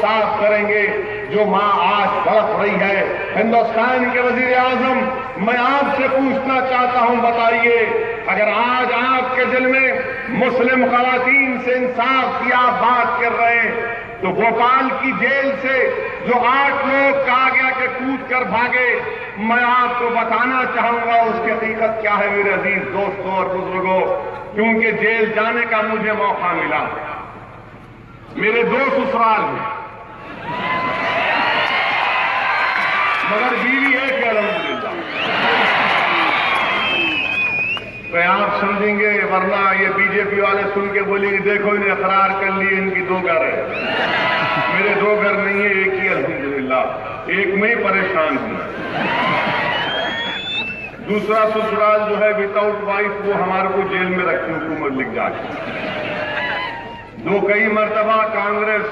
साफ करेंगे जो मां आज तड़प रही है। हिंदुस्तान के वजीर आजम, मैं आपसे पूछना चाहता हूं, बताइए, अगर आज आपके दिल में मुस्लिम खवातीन से इंसाफ की आप बात कर रहे हैं, तो भोपाल की जेल से जो 8 लोग कहा गया कि कूद कर भागे, मैं आपको बताना चाहूंगा उसकी हकीकत क्या है मेरे अजीज दोस्तों और बुजुर्गों। क्योंकि जेल जाने का मुझे मौका मिला, मेरे 2 ससुराल हैं, मगर बीवी है कि अल्हम्दुलिल्लाह। तो आप समझेंगे, वरना ये बीजेपी वाले सुन के बोलेंगे देखो इन्हें इकरार कर लिए, इनकी 2 घर है। मेरे 2 घर नहीं है, एक ही अल्हम्दुलिल्लाह, एक में ही परेशान हूं। दूसरा ससुराल जो है विदाउट वाइफ, वो हमारे को जेल में रखी हुकूमत लिख जाती। कई मरतबा कांग्रेस,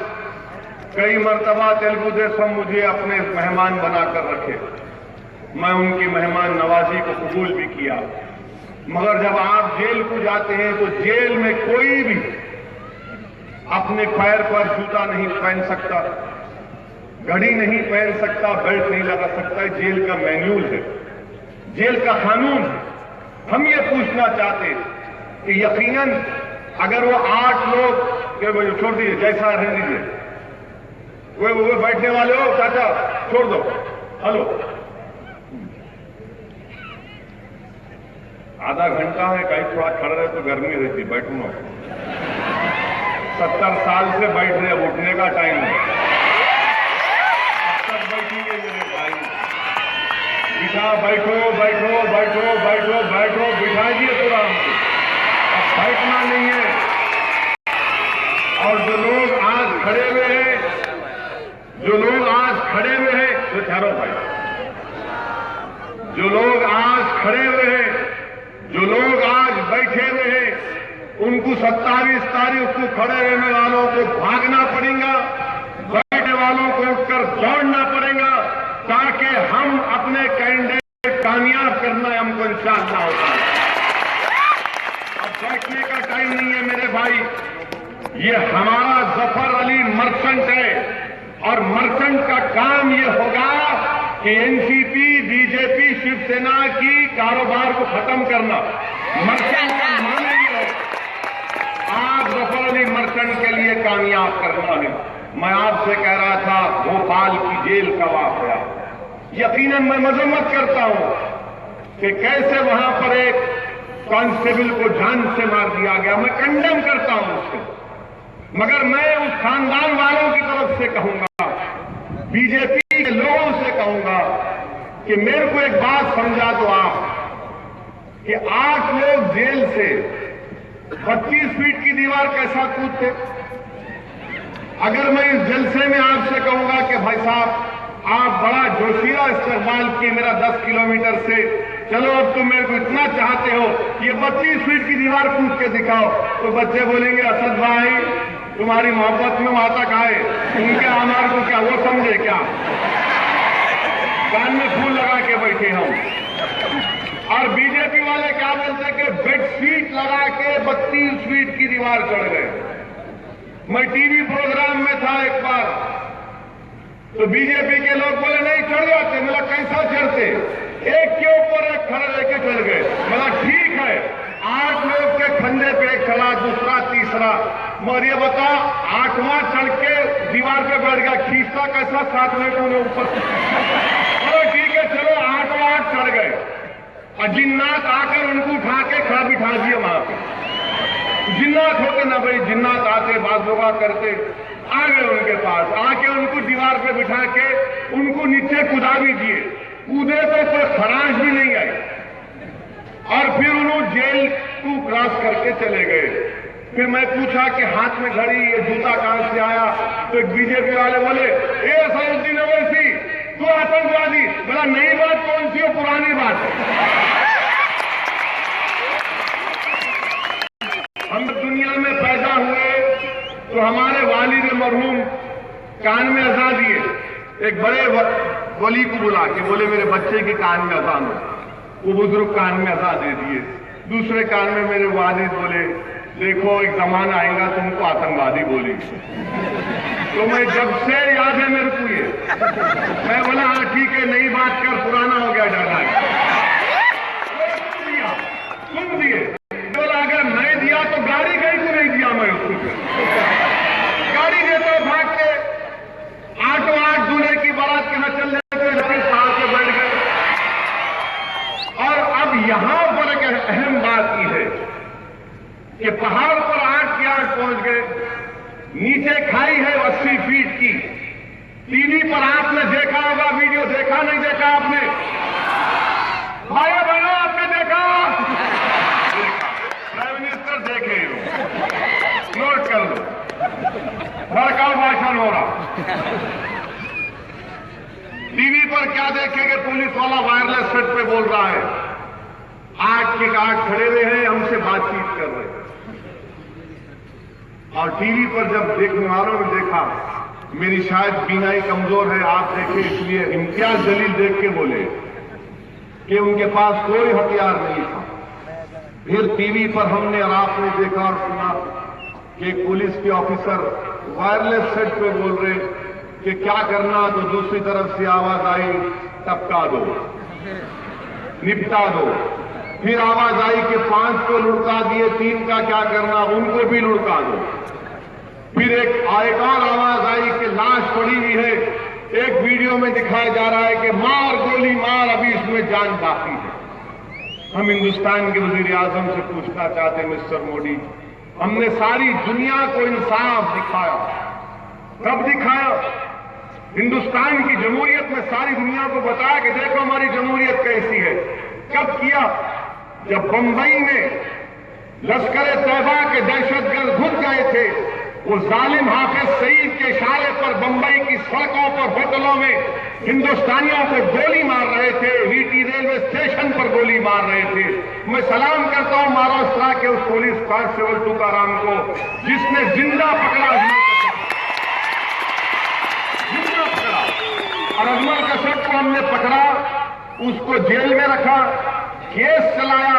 कई मरतबा तेलुगु देशम मुझे अपने मेहमान बनाकर रखे, मैं उनकी मेहमान नवाजी को कबूल भी किया। मगर जब आप जेल को जाते हैं तो जेल में कोई भी अपने पैर पर जूता नहीं पहन सकता, घड़ी नहीं पहन सकता, बेल्ट नहीं लगा सकता। जेल का मैन्यूल है, जेल का कानून है। हम ये पूछना चाहते कि यकीनन अगर वो 8 लोग छोड़ दीजिए, जैसा रहने दीजिए, वो बैठने वाले हो चाचा छोड़ दो, हेलो, आधा घंटा है, कहीं थोड़ा खड़ा रहे तो गर्मी रहती, बैठू ना। 70 साल से बैठ रहे, अब उठने का टाइम है। तब बैठिए मेरे भाई, बिठा, बैठो बैठो बैठो बैठो बैठो, बिठाइए तो राम को, अब बैठना नहीं है। और जो लोग आज खड़े हुए हैं, जो लोग आज खड़े हुए हैं, तो ठहरो भाई, जो लोग आज खड़े हुए हैं, जो लोग आज बैठे हुए हैं, उनको 27 तारीख को खड़े रहने वालों को भागना पड़ेगा, बैठने वालों को उठकर दौड़ना पड़ेगा, ताकि हम अपने कैंडिडेट कामयाब करना हमको इंशाअल्लाह होता है। अब बैठने का टाइम नहीं है मेरे भाई, ये हमारा जफर अली मर्चेंट है, और मर्चेंट का काम ये होगा कि एनसीपी, बीजेपी, शिवसेना की कारोबार को खत्म करना। मर्चेंट का माने ये है, आप जफर अली मर्चेंट के लिए कामयाब करना है। मैं आपसे कह रहा था भोपाल की जेल का वाकया, यकीनन मैं मजम्मत करता हूं कि कैसे वहां पर एक कांस्टेबल को जान से मार दिया गया, मैं कंडेम करता हूं उसको। मगर मैं उस खानदान वालों की तरफ से कहूंगा, बीजेपी के लोगों से कहूंगा कि मेरे को एक बात समझा दो आप, कि 8 लोग जेल से 25 फीट की दीवार कैसा कूदते। अगर मैं इस जलसे में आपसे कहूंगा कि भाई साहब आप बड़ा जोशीला इस्तेमाल किए मेरा 10 किलोमीटर से, चलो अब तुम मेरे को इतना चाहते हो, ये 25 फीट की दीवार कूद के दिखाओ, तो बच्चे बोलेंगे असद भाई तुम्हारी मोहब्बत में माता खाए, उनके आमार को क्या वो समझे क्या, कान में फूल लगा के बैठे हम। और बीजेपी वाले क्या बोलते कि बेडशीट लगा के 32 फीट की दीवार चढ़ गए। मैं टीवी प्रोग्राम में था एक बार, तो बीजेपी के लोग बोले नहीं चढ़ जाते, बोला कैसा चढ़ते, एक के ऊपर एक खड़ा लेके चढ़ गए। बोला ठीक है, 8 लोग के खंडे पे एक चढ़ा, दूसरा, तीसरा, मगर ये बता 8वां चढ़ के दीवार पे बैठ गया, खींचता कैसा 7 मिनट उन्हें ऊपर। चलो ठीक है, चलो 8वां चढ़ गए, और जिन्नात आकर उनको उठा के खड़ा बिठा दिए वहां पे। जिन्नात होते ना भाई, जिन्नात आते बाजोगा करते, आ गए उनके पास, आके उनको दीवार पे बिठा के उनको नीचे कूदा भी दिए। कूदे तो कोई खराश भी नहीं आई, और फिर उन्होंने जेल को क्रॉस करके चले गए। फिर मैं पूछा कि हाथ में घड़ी, ये जूता कहां से आया, तो एक बीजेपी वाले बोले ए असदुद्दीन ओवैसी तू आतंकवादी। बोला नई बात कौन सी हो, पुरानी बात है। हम दुनिया में पैदा हुए तो हमारे वालिद मरहूम कान में अज़ान दिए, एक बड़े वली को बुला के बोले मेरे बच्चे के कान में अज़ान हो, वो बुजुर्ग कान में अज़ान दे दिए। दूसरे कान में मेरे वालिद बोले देखो एक जमाना आएगा तुमको आतंकवादी बोलेंगे। तो मैं जब से याद है मेरे को ये, मैं बोला हाँ ठीक है, नई बात कर, पुराना हो गया डायलॉग। सुन दिए, बोला अगर मैं दिया तो गाड़ी कहीं को नहीं दिया मैं उसको। गाड़ी देते भाग के 8 दूल्हे की बारात के न चल लेते साल के बैठ गए। और अब यहां पर एक अहम बात की है कि पहाड़ पर 8 की 8 पहुंच गए, नीचे खाई है 80 फीट की। टीवी पर आपने देखा होगा, वीडियो देखा नहीं देखा आपने? भाई बहनों आपने देखा? प्राइम मिनिस्टर देखे हो, नोट कर लो, भड़काऊ भाषण हो रहा। टीवी पर क्या देखेंगे, पुलिस वाला वायरलेस सेट पे बोल रहा है, 8 के 8 खड़े हुए हैं, हमसे बातचीत कर रहे हैं। और टीवी पर जब देखने वालों ने देखा, मेरी शायद बीनाई कमजोर है, आप देखें इसलिए इम्तियाज जलील देख के बोले कि उनके पास कोई हथियार नहीं था। फिर टीवी पर हमने और आपने देखा और सुना कि पुलिस के ऑफिसर वायरलेस सेट पे बोल रहे कि क्या करना, तो दूसरी तरफ से आवाज आई टपका दो, निपटा दो। फिर आवाज आई कि 5 को लुढ़का दिए, 3 का क्या करना, उनको भी लुढ़का दो। फिर एक और आवाज आई कि लाश पड़ी हुई है। एक वीडियो में दिखाया जा रहा है कि मार गोली मार, अभी इसमें जान बाकी है। हम हिंदुस्तान के वजीर आजम से पूछना चाहते हैं, मिस्टर मोदी, हमने सारी दुनिया को इंसाफ दिखाया, कब दिखाया? हिंदुस्तान की जमहूरियत में सारी दुनिया को बताया कि देखो हमारी जमहूरियत कैसी है। कब किया? जब बंबई में लश्कर तैयबा के दहशतगर्द घुस गए थे, वो जालिम हाफिज सईद के इशारे पर बंबई की सड़कों पर, होटलों में हिंदुस्तानियों को गोली मार रहे थे, वीटी रेलवे स्टेशन पर गोली मार रहे थे। मैं सलाम करता हूं महाराष्ट्र के उस पुलिस कांस्टेबल तुकाराम को जिसने जिंदा पकड़ा और अजमल कश्यप को हमने पकड़ा, उसको जेल में रखा, केस चलाया,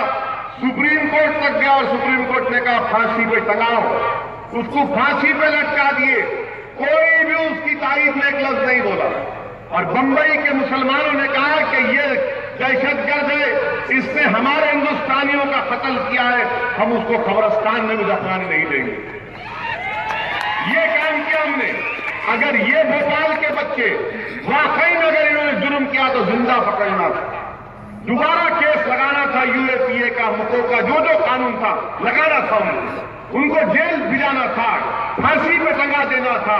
सुप्रीम कोर्ट तक गया और सुप्रीम कोर्ट ने कहा फांसी पे टंगाओ। उसको फांसी पे लटका दिए, कोई भी उसकी तारीफ में एक लफ्ज नहीं बोला। और बंबई के मुसलमानों ने कहा कि ये दहशतगर्द है, इसने हमारे हिंदुस्तानियों का कत्ल किया है, हम उसको कब्रिस्तान में भी दफनाने नहीं देंगे। ये काम किया हमने। अगर ये भोपाल के बच्चे वाकई में अगर इन्होंने जुर्म किया तो जिंदा पकड़ना था, दोबारा केस लगाना था, यूएपीए का, मुको का, जो जो कानून था लगाना था, उनको जेल भिजाना था, फांसी पे टंगा देना था।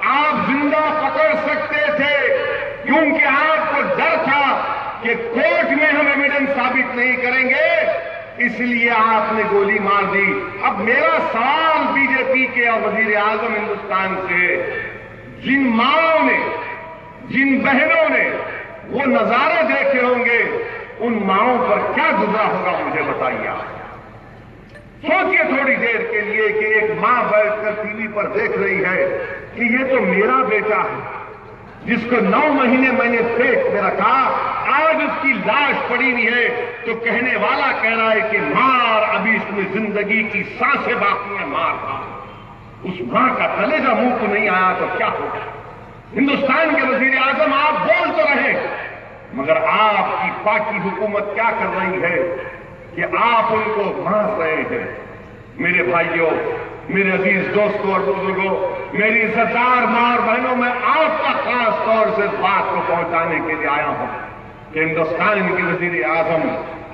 आप जिंदा पकड़ सकते थे क्योंकि आपको डर था कि कोर्ट में हम एविडेंस साबित नहीं करेंगे, इसलिए आपने गोली मार दी। अब मेरा सवाल बीजेपी के और वजीर आजम हिंदुस्तान से, जिन माओं ने, जिन बहनों ने वो नजारे देखे होंगे, उन माओं पर क्या गुजरा होगा मुझे बताइए आप। सोचिए थोड़ी देर के लिए कि एक मां बैठकर टीवी पर देख रही है कि ये तो मेरा बेटा है, जिसको 9 महीने मैंने पेट में रखा, आज उसकी लाश पड़ी हुई है, तो कहने वाला कह रहा है कि मार, अभी इसमें जिंदगी की सांसें बाकी है, मार। उस मां का कलेजा मुंह को नहीं आया तो क्या होगा? हिंदुस्तान के वजीर आजम आप बोल तो रहे, मगर आपकी पार्टी हुकूमत क्या कर रही है कि आप उनको मार रहे हैं। मेरे भाइयों, मेरे अजीज दोस्तों और बुजुर्गों, मेरी इज्जतदार मां और बहनों, मैं आपका खास तौर से इस बात को पहुंचाने के लिए आया हूं कि हिंदुस्तान के वजीर आजम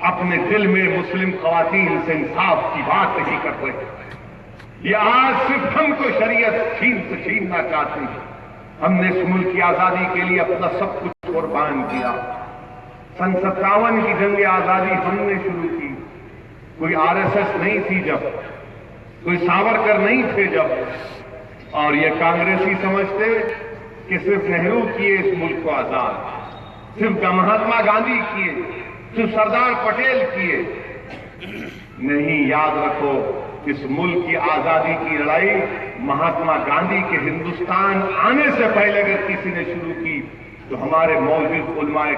अपने दिल में मुस्लिम खवातीन से इंसाफ की बात नहीं कर रहे। ये आज सिर्फ हमको शरीयत छीनना चाहती है। हमने इस मुल्क की आजादी के लिए अपना सब कुछ कुर्बान किया। सन 57 की जंग आजादी हमने शुरू की। कोई आरएसएस नहीं थी जब, कोई सावरकर नहीं थे जब, और ये कांग्रेसी समझते कि सिर्फ नेहरू किए इस मुल्क को आजाद, सिर्फ महात्मा गांधी किए, सिर्फ सरदार पटेल किए। नहीं, याद रखो, इस मुल्क की आजादी की लड़ाई महात्मा गांधी के हिंदुस्तान आने से पहले अगर किसी ने शुरू की तो हमारे मौजूद उलमाए